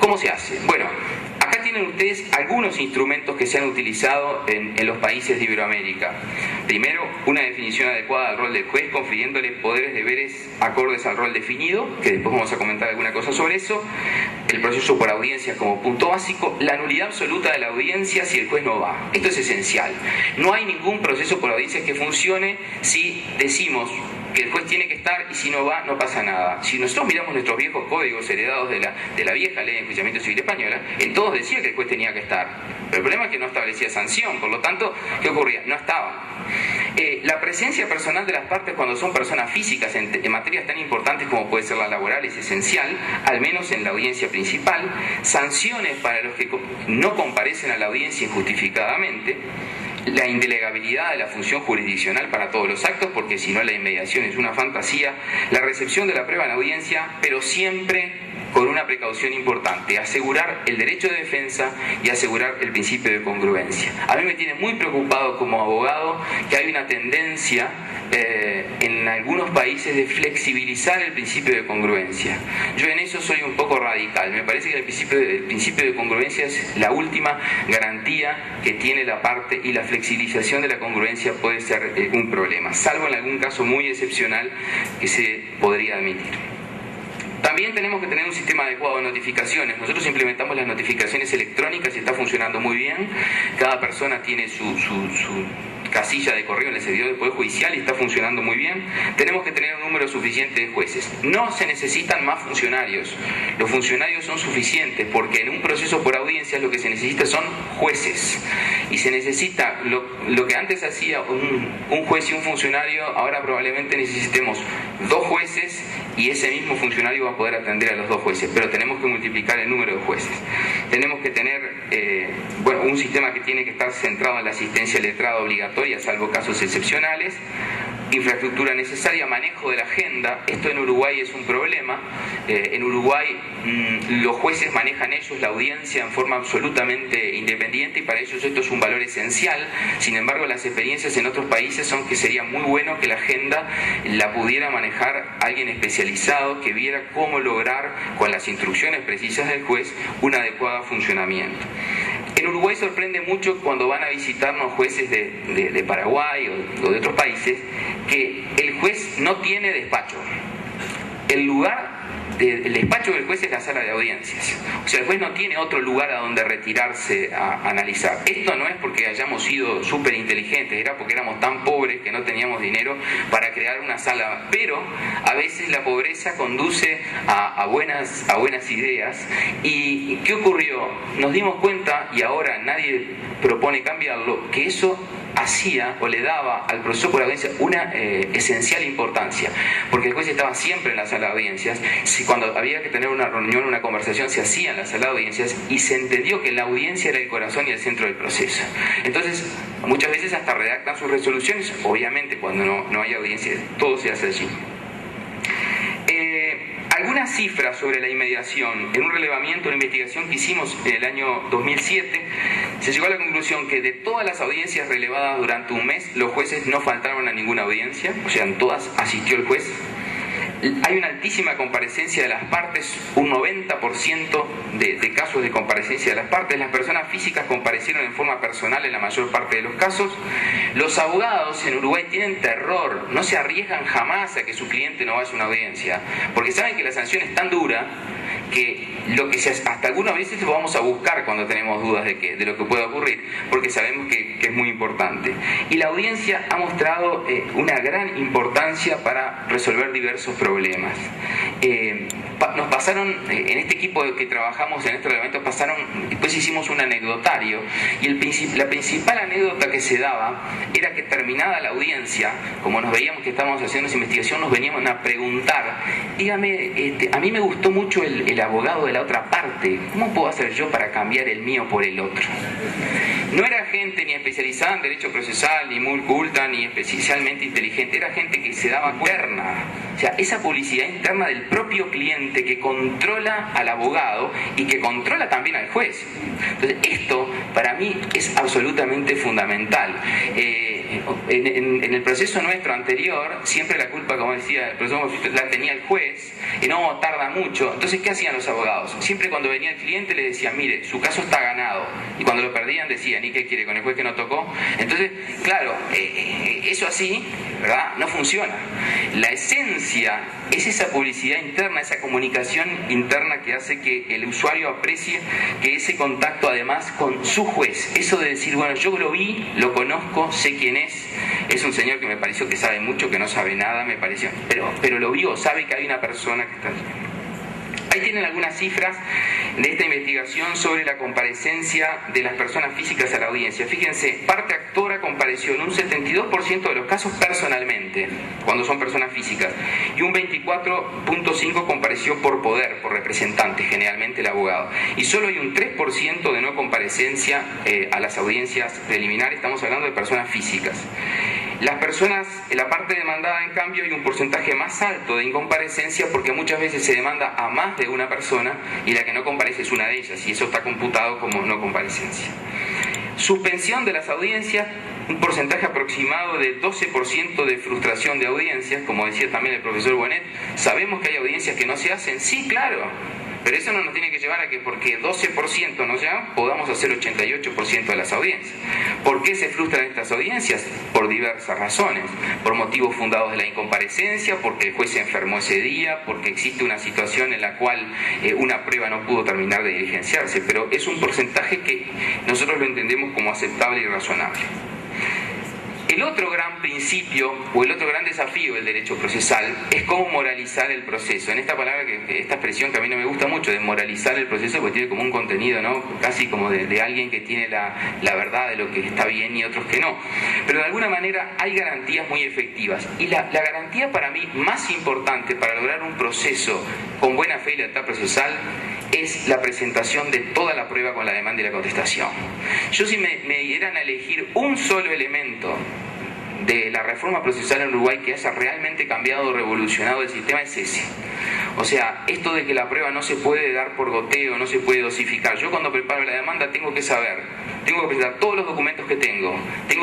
¿Cómo se hace? Bueno, acá tienen ustedes algunos instrumentos que se han utilizado en los países de Iberoamérica. Primero, una definición adecuada del rol del juez, confiriéndole poderes, deberes acordes al rol definido, que después vamos a comentar alguna cosa sobre eso. El proceso por audiencia como punto básico, la nulidad absoluta de la audiencia si el juez no va. Esto es esencial. No hay ningún proceso por audiencia que funcione si decimos que el juez tiene que estar y si no va, no pasa nada. Si nosotros miramos nuestros viejos códigos heredados de la vieja ley de enjuiciamiento civil española, en todos decía que el juez tenía que estar. Pero el problema es que no establecía sanción, por lo tanto, ¿qué ocurría? No estaba. La presencia personal de las partes cuando son personas físicas en materias tan importantes como puede ser la laboral es esencial, al menos en la audiencia principal. Sanciones para los que no comparecen a la audiencia injustificadamente. La indelegabilidad de la función jurisdiccional para todos los actos, porque si no la inmediación es una fantasía. La recepción de la prueba en audiencia, pero siempre con una precaución importante: asegurar el derecho de defensa y asegurar el principio de congruencia. A mí me tiene muy preocupado como abogado que hay una tendencia en algunos países de flexibilizar el principio de congruencia. Yo en eso soy un poco radical. Me parece que el principio de congruencia es la última garantía que tiene la parte, y la flexibilización de la congruencia puede ser un problema, salvo en algún caso muy excepcional que se podría admitir. También tenemos que tener un sistema adecuado de notificaciones. Nosotros implementamos las notificaciones electrónicas y está funcionando muy bien. Cada persona tiene su casilla de correo en el servidor del Poder Judicial y está funcionando muy bien. Tenemos que tener un número suficiente de jueces. No se necesitan más funcionarios. Los funcionarios son suficientes porque en un proceso por audiencia lo que se necesita son jueces. Y se necesita, lo que antes hacía un juez y un funcionario, ahora probablemente necesitemos 2 jueces y ese mismo funcionario va a poder atender a los 2 jueces, pero tenemos que multiplicar el número de jueces. Tenemos que tener un sistema que tiene que estar centrado en la asistencia letrada obligatoria, salvo casos excepcionales. Infraestructura necesaria, manejo de la agenda. Esto en Uruguay es un problema. En Uruguay los jueces manejan ellos la audiencia en forma absolutamente independiente y para ellos esto es un valor esencial. Sin embargo, las experiencias en otros países son que sería muy bueno que la agenda la pudiera manejar alguien especializado que viera cómo lograr, con las instrucciones precisas del juez, un adecuado funcionamiento. En Uruguay sorprende mucho cuando van a visitarnos jueces de Paraguay o de otros países que el juez no tiene despacho. El despacho del juez es la sala de audiencias. O sea, el juez no tiene otro lugar a donde retirarse a analizar. Esto no es porque hayamos sido súper inteligentes, era porque éramos tan pobres que no teníamos dinero para crear una sala. Pero a veces la pobreza conduce a buenas ideas. ¿Y qué ocurrió? Nos dimos cuenta, y ahora nadie propone cambiarlo, que eso hacía o le daba al proceso por audiencia una esencial importancia, porque el juez estaba siempre en la sala de audiencias. Cuando había que tener una reunión, una conversación, se hacía en la sala de audiencias y se entendió que la audiencia era el corazón y el centro del proceso. Entonces, muchas veces hasta redactan sus resoluciones, obviamente cuando no hay audiencia, todo se hace allí. Algunas cifras sobre la inmediación. En un relevamiento, una investigación que hicimos en el año 2007, se llegó a la conclusión que de todas las audiencias relevadas durante un mes, los jueces no faltaron a ninguna audiencia, o sea, en todas asistió el juez. Hay una altísima comparecencia de las partes, un 90% de casos de comparecencia de las partes. Las personas físicas comparecieron en forma personal en la mayor parte de los casos. Los abogados en Uruguay tienen terror, no se arriesgan jamás a que su cliente no vaya a una audiencia, porque saben que la sanción es tan dura que hasta algunas veces lo vamos a buscar cuando tenemos dudas de lo que pueda ocurrir, porque sabemos que es muy importante. Y la audiencia ha mostrado una gran importancia para resolver diversos problemas. Nos pasaron, en este equipo que trabajamos en este reglamento, después hicimos un anecdotario, y la principal anécdota que se daba era que terminada la audiencia, como nos veíamos que estábamos haciendo esa investigación, nos venían a preguntar: dígame, a mí me gustó mucho el abogado de la otra parte, ¿cómo puedo hacer yo para cambiar el mío por el otro? No era gente ni especializada en derecho procesal, ni muy culta, ni especialmente inteligente, era gente que se daba interna. O sea, esa publicidad interna del propio cliente que controla al abogado y que controla también al juez. Entonces, esto para mí es absolutamente fundamental. En el proceso nuestro anterior, siempre la culpa, como decía el profesor Mofito, la tenía el juez, no, tarda mucho. Entonces, ¿qué hacían los abogados? Siempre cuando venía el cliente le decían, mire, su caso está ganado. Y cuando lo perdían decían, ¿y qué quiere con el juez que no tocó? Entonces, claro, eso así, ¿verdad?, no funciona. La esencia es esa publicidad interna, esa comunicación interna que hace que el usuario aprecie que ese contacto además con su juez, eso de decir, bueno, yo lo vi, lo conozco, sé quién es un señor que me pareció que sabe mucho, que no sabe nada, me pareció, pero lo vio, sabe que hay una persona que está allí. Ahí tienen algunas cifras de esta investigación sobre la comparecencia de las personas físicas a la audiencia. Fíjense, parte actora compareció en un 72% de los casos personalmente, cuando son personas físicas, y un 24.5% compareció por poder, por representante, generalmente el abogado. Y solo hay un 3% de no comparecencia a las audiencias preliminares, estamos hablando de personas físicas. Las personas, la parte demandada, en cambio, hay un porcentaje más alto de incomparecencia porque muchas veces se demanda a más de una persona y la que no comparece es una de ellas, y eso está computado como no comparecencia. Suspensión de las audiencias, un porcentaje aproximado de 12% de frustración de audiencias, como decía también el profesor Bonet. ¿Sabemos que hay audiencias que no se hacen? Sí, claro. Pero eso no nos tiene que llevar a que porque 12% no se hagan, podamos hacer 88% de las audiencias. ¿Por qué se frustran estas audiencias? Por diversas razones. Por motivos fundados de la incomparecencia, porque el juez se enfermó ese día, porque existe una situación en la cual una prueba no pudo terminar de diligenciarse. Pero es un porcentaje que nosotros lo entendemos como aceptable y razonable. El otro gran principio o el otro gran desafío del derecho procesal es cómo moralizar el proceso. En esta palabra, esta expresión que a mí no me gusta mucho, de moralizar el proceso, porque tiene como un contenido, ¿no?, casi como de alguien que tiene la verdad de lo que está bien y otros que no. Pero de alguna manera hay garantías muy efectivas. Y la garantía para mí más importante para lograr un proceso con buena fe y lealtad procesal es la presentación de toda la prueba con la demanda y la contestación. Yo, si me dieran a elegir un solo elemento de la reforma procesal en Uruguay que haya realmente cambiado o revolucionado el sistema, es ese. O sea, esto de que la prueba no se puede dar por goteo, no se puede dosificar. Yo, cuando preparo la demanda, tengo que saber, tengo que presentar todos los documentos que tengo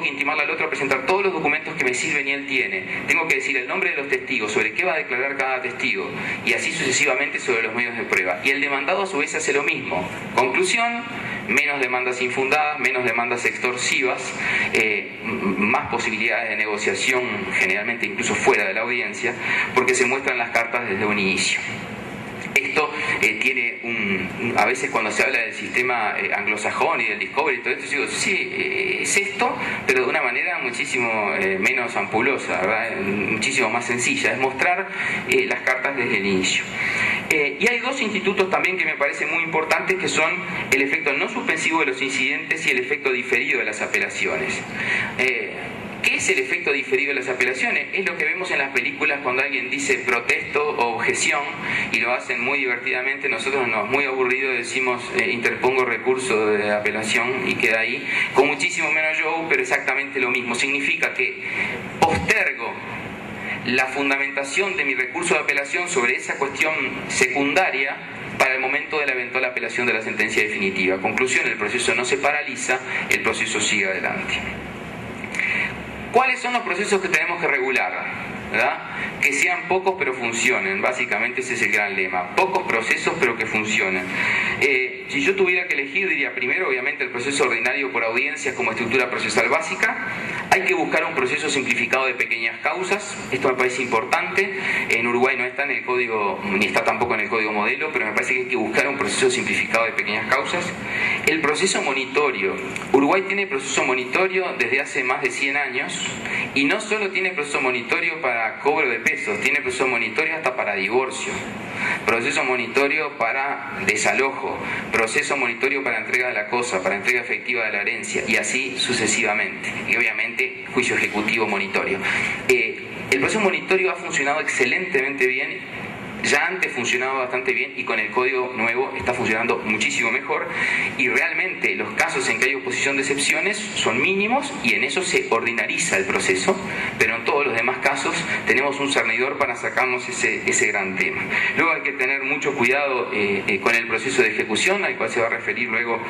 que intimarle al otro a presentar todos los documentos que me sirven y él tiene, tengo que decir el nombre de los testigos, sobre qué va a declarar cada testigo, y así sucesivamente sobre los medios de prueba. Y el demandado, a su vez, hace lo mismo. Conclusión: menos demandas infundadas, menos demandas extorsivas, más posibilidades de negociación, generalmente incluso fuera de la audiencia, porque se muestran las cartas desde un inicio. Esto tiene a veces, cuando se habla del sistema anglosajón y del discovery y todo esto, yo digo, sí, es esto, pero de una manera muchísimo menos ampulosa, ¿verdad?, muchísimo más sencilla, es mostrar las cartas desde el inicio. Y hay dos institutos también que me parecen muy importantes, que son el efecto no suspensivo de los incidentes y el efecto diferido de las apelaciones. ¿Qué es el efecto diferido de las apelaciones? Es lo que vemos en las películas cuando alguien dice protesto o objeción, y lo hacen muy divertidamente. Nosotros no, muy aburrido, decimos interpongo recurso de apelación, y queda ahí, con muchísimo menos show, pero exactamente lo mismo. Significa que postergo la fundamentación de mi recurso de apelación sobre esa cuestión secundaria para el momento de la eventual apelación de la sentencia definitiva. Conclusión: el proceso no se paraliza, el proceso sigue adelante. ¿Cuáles son los procesos que tenemos que regular? ¿Verdad? Que sean pocos pero funcionen. Básicamente ese es el gran lema: pocos procesos pero que funcionen. Si yo tuviera que elegir, diría primero, obviamente, el proceso ordinario por audiencias como estructura procesal básica. Hay que buscar un proceso simplificado de pequeñas causas. Esto me parece importante. En Uruguay no está en el código, ni está tampoco en el código modelo, pero me parece que hay que buscar un proceso simplificado de pequeñas causas. El proceso monitorio. Uruguay tiene proceso monitorio desde hace más de 100 años, y no solo tiene proceso monitorio para cobro de pesos, tiene proceso monitorio hasta para divorcio, proceso monitorio para desalojo, proceso monitorio para entrega de la cosa, para entrega efectiva de la herencia, y así sucesivamente. Y obviamente juicio ejecutivo monitorio. El proceso monitorio ha funcionado excelentemente bien. Ya antes funcionaba bastante bien, y con el código nuevo está funcionando muchísimo mejor, y realmente los casos en que hay oposición de excepciones son mínimos, y en eso se ordinariza el proceso, pero en todos los demás casos tenemos un cernidor para sacarnos ese gran tema. Luego hay que tener mucho cuidado con el proceso de ejecución, al cual se va a referir luego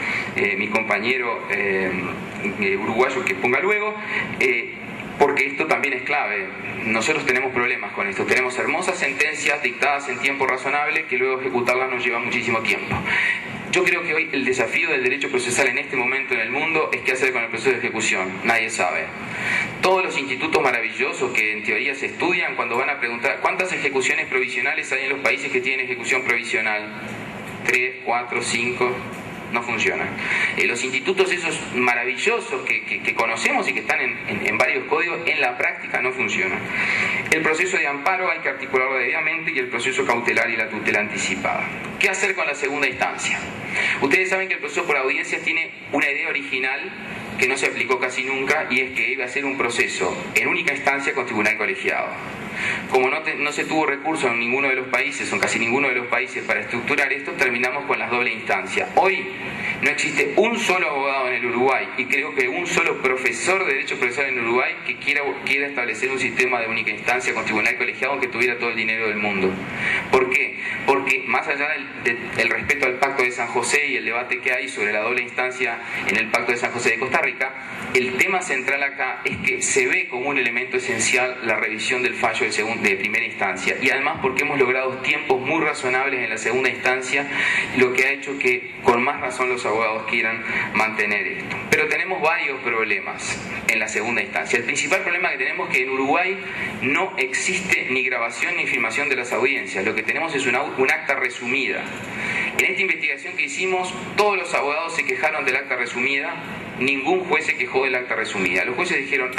mi compañero uruguayo que ponga luego. porque esto también es clave. Nosotros tenemos problemas con esto. Tenemos hermosas sentencias dictadas en tiempo razonable que luego ejecutarlas nos lleva muchísimo tiempo. Yo creo que hoy el desafío del derecho procesal en este momento en el mundo es qué hacer con el proceso de ejecución. Nadie sabe. Todos los institutos maravillosos que en teoría se estudian, cuando van a preguntar ¿cuántas ejecuciones provisionales hay en los países que tienen ejecución provisional? 3, 4, 5... no funcionan. Los institutos esos maravillosos que conocemos y que están en varios códigos, en la práctica no funcionan. El proceso de amparo hay que articularlo debidamente y el proceso cautelar y la tutela anticipada. ¿Qué hacer con la segunda instancia? Ustedes saben que el proceso por audiencias tiene una idea original que no se aplicó casi nunca, y es que iba a ser un proceso en única instancia con tribunal colegiado. Como no se tuvo recurso en ninguno de los países, o en casi ninguno de los países, para estructurar esto, terminamos con las doble instancias. Hoy no existe un solo abogado en el Uruguay, y creo que un solo profesor de Derecho Procesal en Uruguay que quiera establecer un sistema de única instancia con tribunal colegiado, aunque tuviera todo el dinero del mundo. ¿Por qué? Porque más allá del respeto al Pacto de San José y el debate que hay sobre la doble instancia en el Pacto de San José de Costa Rica, el tema central acá es que se ve como un elemento esencial la revisión del fallo de primera instancia, y además porque hemos logrado tiempos muy razonables en la segunda instancia, lo que ha hecho que con más razón los abogados quieran mantener esto. Pero tenemos varios problemas en la segunda instancia. El principal problema que tenemos es que en Uruguay no existe ni grabación ni filmación de las audiencias. Lo que tenemos es un acta resumida. En esta investigación que hicimos, todos los abogados se quejaron del acta resumida, ningún juez se quejó del acta resumida. Los jueces dijeron,